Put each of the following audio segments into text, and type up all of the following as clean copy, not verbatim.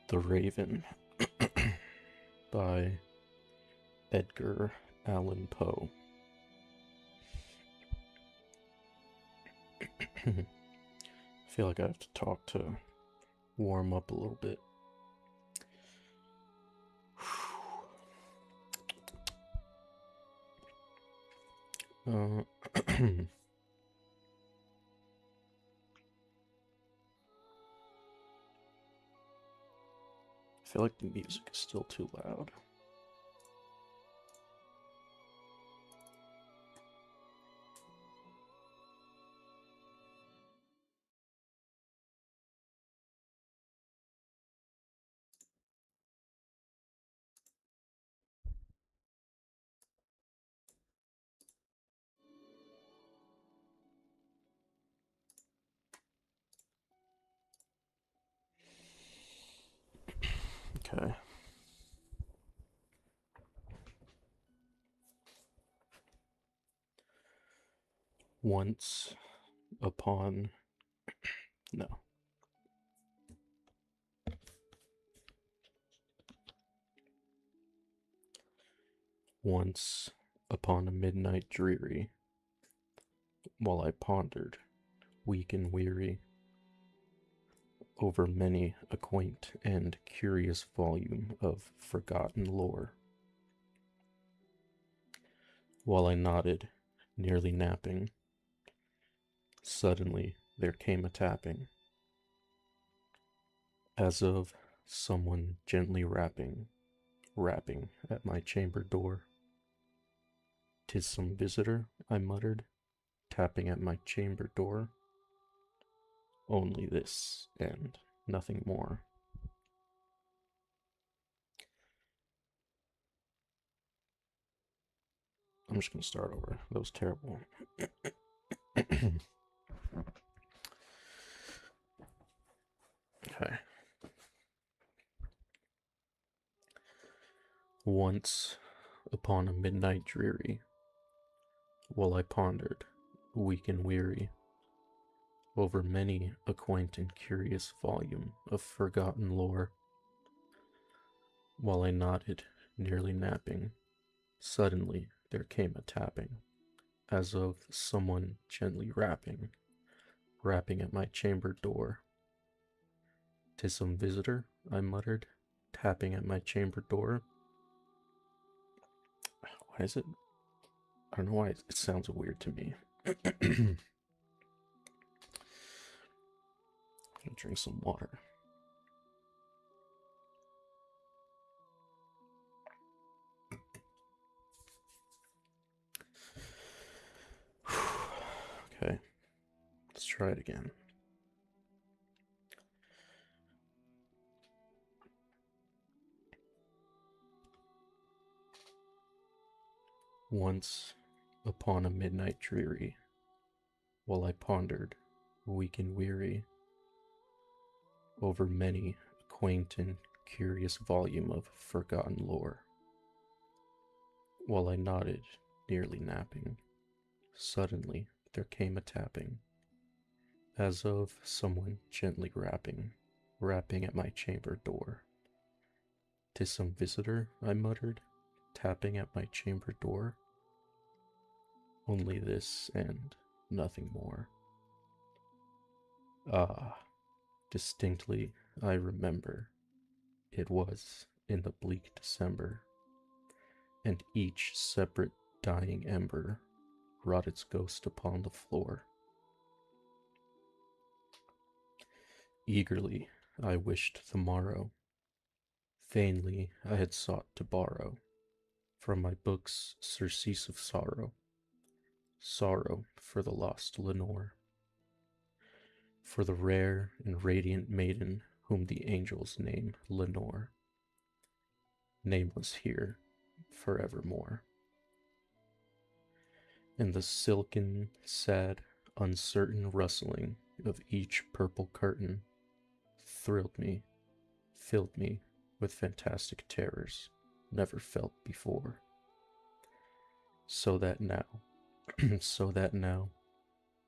The Raven by Edgar Allan Poe. I feel like I have to talk to warm up a little bit. I feel like the music is still too loud. Okay. Once upon. No. Once upon a midnight dreary, while I pondered, weak and weary, over many a quaint and curious volume of forgotten lore, while I nodded, nearly napping, suddenly there came a tapping, as of someone gently rapping at my chamber door. "'Tis some visitor," I muttered, tapping at my chamber door. Only this, and nothing more. I'm just gonna start over. That was terrible. Okay. Once upon a midnight dreary, while I pondered, weak and weary, over many a quaint and curious volume of forgotten lore, while I nodded, nearly napping, suddenly there came a tapping, as of someone gently rapping at my chamber door. "'Tis some visitor," I muttered, tapping at my chamber door. Why is it? I don't know why it sounds weird to me. I'm gonna drink some water. Okay, let's try it again. Once upon a midnight dreary, while I pondered, weak and weary, over many a quaint and curious volume of forgotten lore, while I nodded, nearly napping, suddenly there came a tapping, as of someone gently rapping at my chamber door. "'Tis some visitor," I muttered, tapping at my chamber door. Only this and nothing more. Ah, distinctly I remember, it was in the bleak December, and each separate dying ember wrought its ghost upon the floor. Eagerly I wished the morrow, vainly I had sought to borrow from my books surcease of sorrow for the lost Lenore, for the rare and radiant maiden whom the angels name Lenore, nameless here forevermore. And the silken, sad, uncertain rustling of each purple curtain thrilled me, filled me with fantastic terrors never felt before. So that now, so that now,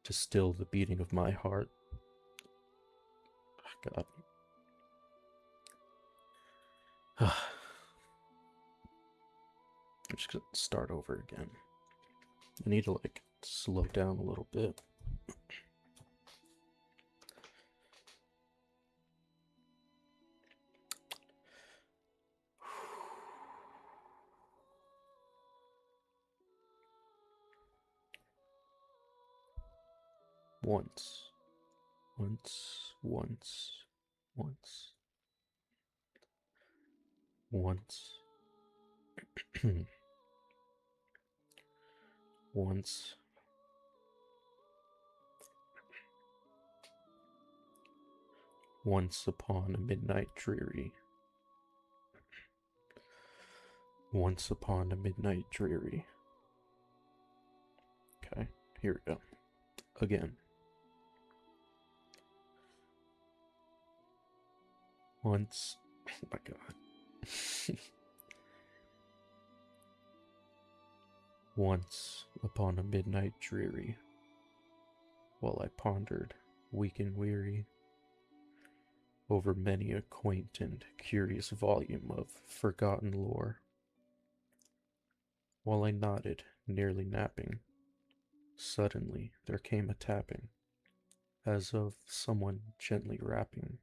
to still the beating of my heart, God, I'm just gonna start over again. I need to like slow down a little bit. Once, once, once, once, once, once, once upon a midnight dreary. Once upon a midnight dreary. Okay, here we go. Again. Once. Oh my god. Once upon a midnight dreary, while I pondered, weak and weary, over many a quaint and curious volume of forgotten lore, while I nodded, nearly napping, suddenly there came a tapping, as of someone gently rapping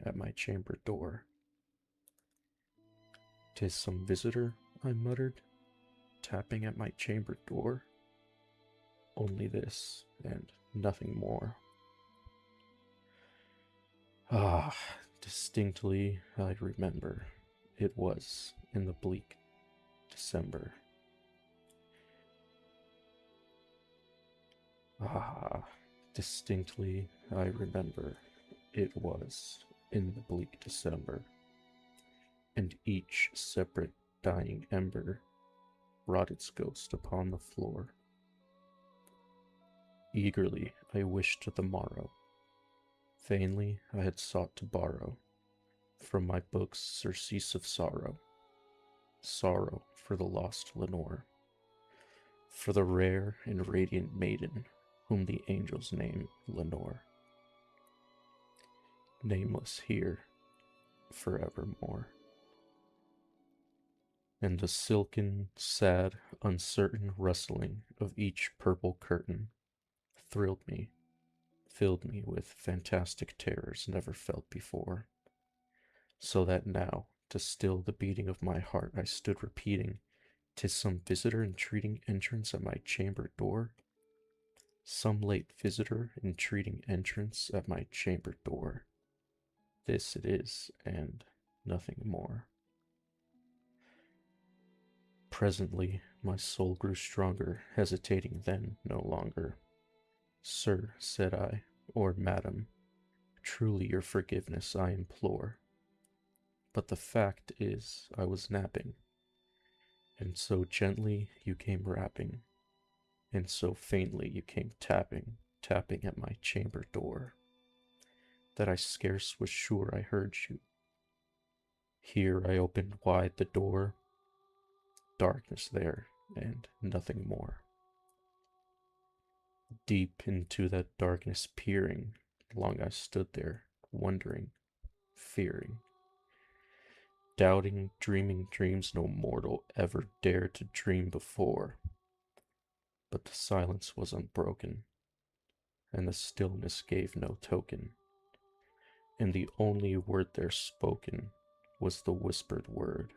at my chamber door. "'Tis some visitor," I muttered, "tapping at my chamber door. Only this, and nothing more." Ah, distinctly I remember. It was in the bleak December. Ah, distinctly I remember. It was in the bleak December, and each separate dying ember wrought its ghost upon the floor. Eagerly I wished the morrow. Vainly I had sought to borrow from my books surcease of sorrow, sorrow for the lost Lenore, for the rare and radiant maiden whom the angels name Lenore, nameless here forevermore. And the silken, sad, uncertain rustling of each purple curtain thrilled me, filled me with fantastic terrors never felt before, so that now, to still the beating of my heart, I stood repeating, "'Tis some visitor entreating entrance at my chamber door, some late visitor entreating entrance at my chamber door. This it is, and nothing more." Presently my soul grew stronger, hesitating then no longer. "Sir," said I, "or madam, truly your forgiveness I implore. But the fact is I was napping, and so gently you came rapping, and so faintly you came tapping, tapping at my chamber door, that I scarce was sure I heard you. Here I opened wide the door, darkness there, and nothing more. Deep into that darkness peering, long I stood there, wondering, fearing, doubting, dreaming dreams no mortal ever dared to dream before. But the silence was unbroken, and the stillness gave no token, and the only word there spoken was the whispered word,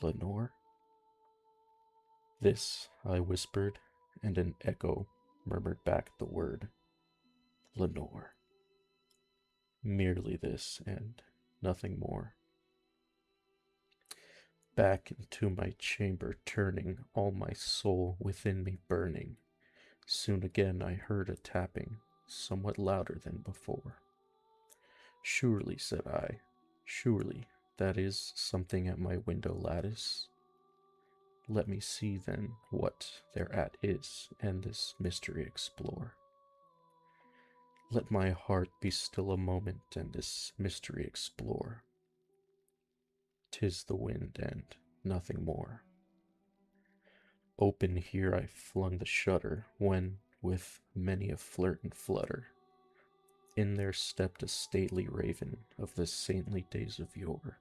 "Lenore?" This I whispered, and an echo murmured back the word, "Lenore." Merely this, and nothing more. Back into my chamber turning, all my soul within me burning, soon again I heard a tapping, somewhat louder than before. "Surely," said I, "surely that is something at my window lattice. Let me see then what thereat is, and this mystery explore. Let my heart be still a moment, and this mystery explore. 'Tis the wind, and nothing more." Open here I flung the shutter, when, with many a flirt and flutter, in there stepped a stately raven of the saintly days of yore.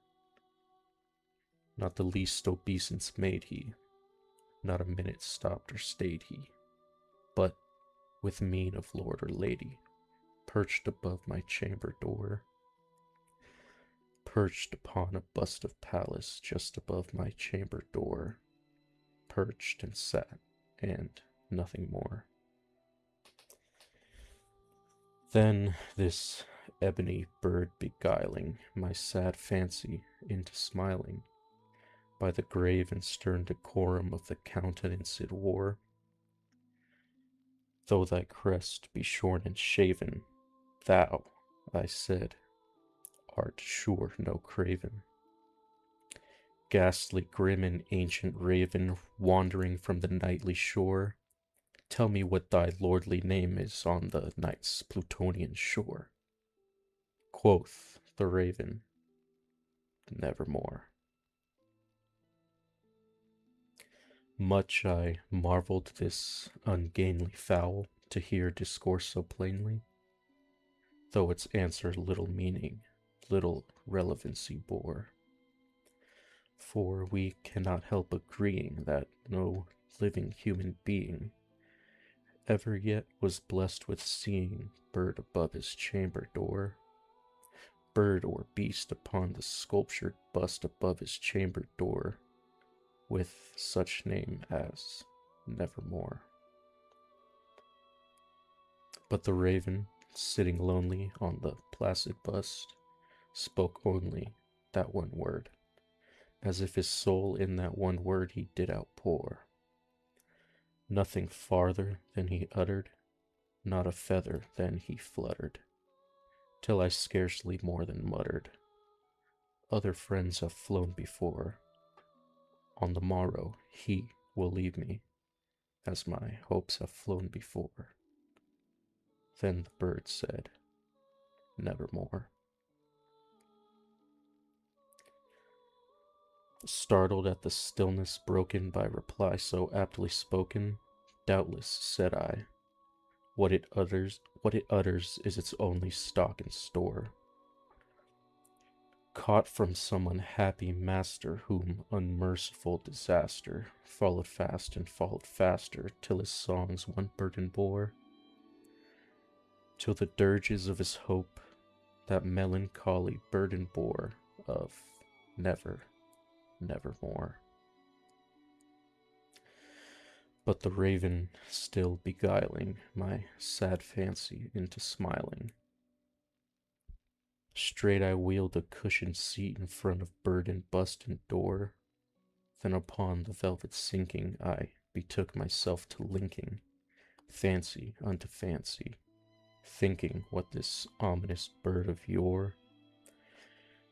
Not the least obeisance made he, not a minute stopped or stayed he, but, with mien of lord or lady, perched above my chamber door, perched upon a bust of Pallas just above my chamber door, perched and sat, and nothing more. Then this ebony bird beguiling my sad fancy into smiling, by the grave and stern decorum of the countenance it wore, though thy crest be shorn and shaven, thou, I said, art sure no craven. Ghastly, grim, and ancient raven, wandering from the nightly shore, tell me what thy lordly name is on the night's Plutonian shore. Quoth the raven, nevermore. Much I marveled this ungainly fowl to hear discourse so plainly, though its answer little meaning, little relevancy bore. For we cannot help agreeing that no living human being ever yet was blessed with seeing bird above his chamber door, bird or beast upon the sculptured bust above his chamber door, with such name as Nevermore. But the raven, sitting lonely on the placid bust, spoke only that one word, as if his soul in that one word he did outpour. Nothing farther than he uttered, not a feather then he fluttered, till I scarcely more than muttered, other friends have flown before, on the morrow he will leave me, as my hopes have flown before. Then the bird said, nevermore. Startled at the stillness broken by reply so aptly spoken, doubtless, said I, what it utters is its only stock and store, caught from some unhappy master whom unmerciful disaster followed fast and followed faster till his songs one burden bore, till the dirges of his hope that melancholy burden bore of never, nevermore. But the raven still beguiling my sad fancy into smiling, straight I wheeled a cushioned seat in front of bird and bust and door, then upon the velvet sinking I betook myself to linking fancy unto fancy, thinking what this ominous bird of yore,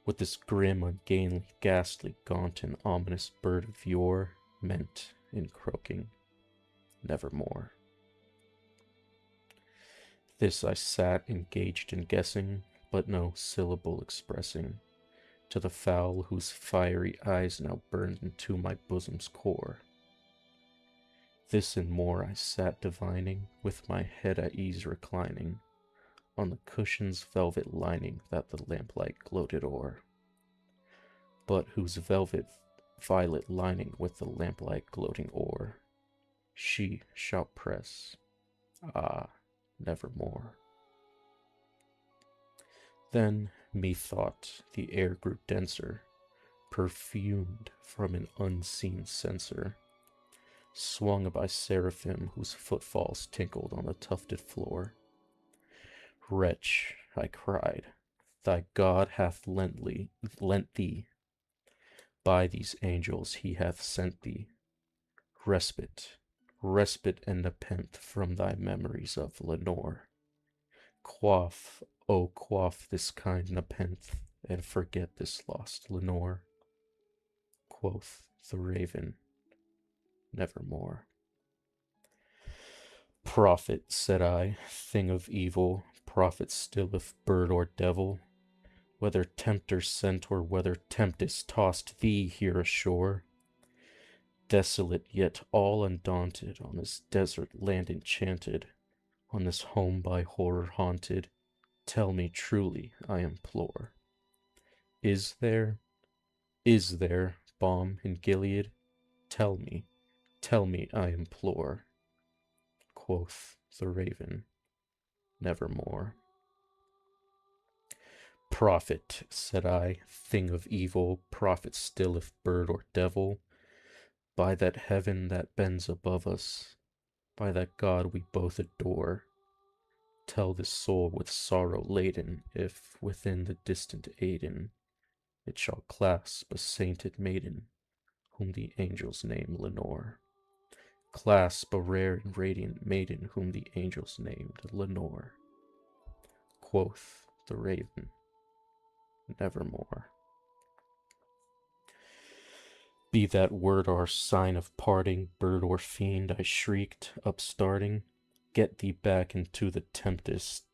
what this grim, ungainly, ghastly, gaunt, and ominous bird of yore meant in croaking nevermore. This I sat engaged in guessing, but no syllable expressing, to the fowl whose fiery eyes now burned into my bosom's core. This and more I sat divining, with my head at ease reclining, on the cushion's velvet lining that the lamplight gloated o'er, but whose velvet violet lining with the lamplight gloating o'er, she shall press, ah, nevermore. Then, methought, the air grew denser, perfumed from an unseen censer, swung by seraphim whose footfalls tinkled on the tufted floor. Wretch, I cried, thy God hath lent thee, by these angels he hath sent thee, respite, respite and nepenthe from thy memories of Lenore. Quaff, oh quaff this kind nepenthe, and forget this lost Lenore. Quoth the raven, nevermore. Prophet, said I, thing of evil, prophet still if bird or devil, whether tempter sent or whether tempest tossed thee here ashore, desolate yet all undaunted, on this desert land enchanted, on this home by horror haunted, Tell me truly, I implore. Is there, balm in Gilead? Tell me, I implore. Quoth the raven, nevermore. Prophet, said I, thing of evil, prophet still if bird or devil, by that heaven that bends above us, by that God we both adore, tell this soul with sorrow laden if, within the distant Aidenn, it shall clasp a sainted maiden, whom the angels name Lenore. Clasp a rare and radiant maiden, whom the angels named Lenore. Quoth the raven, nevermore. Be that word our sign of parting, bird or fiend, I shrieked, upstarting. Get thee back into the tempest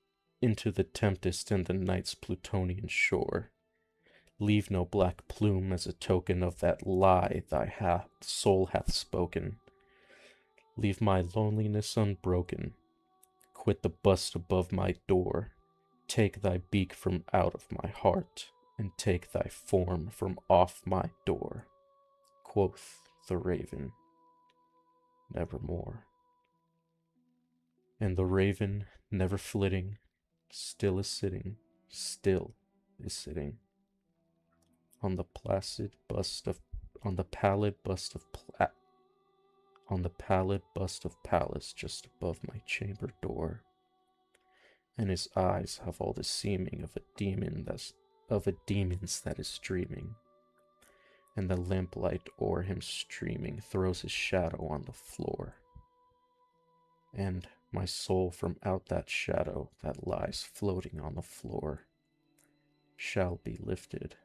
and the night's Plutonian shore. Leave no black plume as a token of that lie thy soul hath spoken. Leave my loneliness unbroken. Quit the bust above my door. Take thy beak from out of my heart, and take thy form from off my door. Quoth the raven, nevermore. And the raven, never flitting, still is sitting, on the placid bust of on the pallid bust of Pallas just above my chamber door. And his eyes have all the seeming of a demon's that is dreaming, and the lamplight o'er him streaming throws his shadow on the floor. And my soul from out that shadow that lies floating on the floor shall be lifted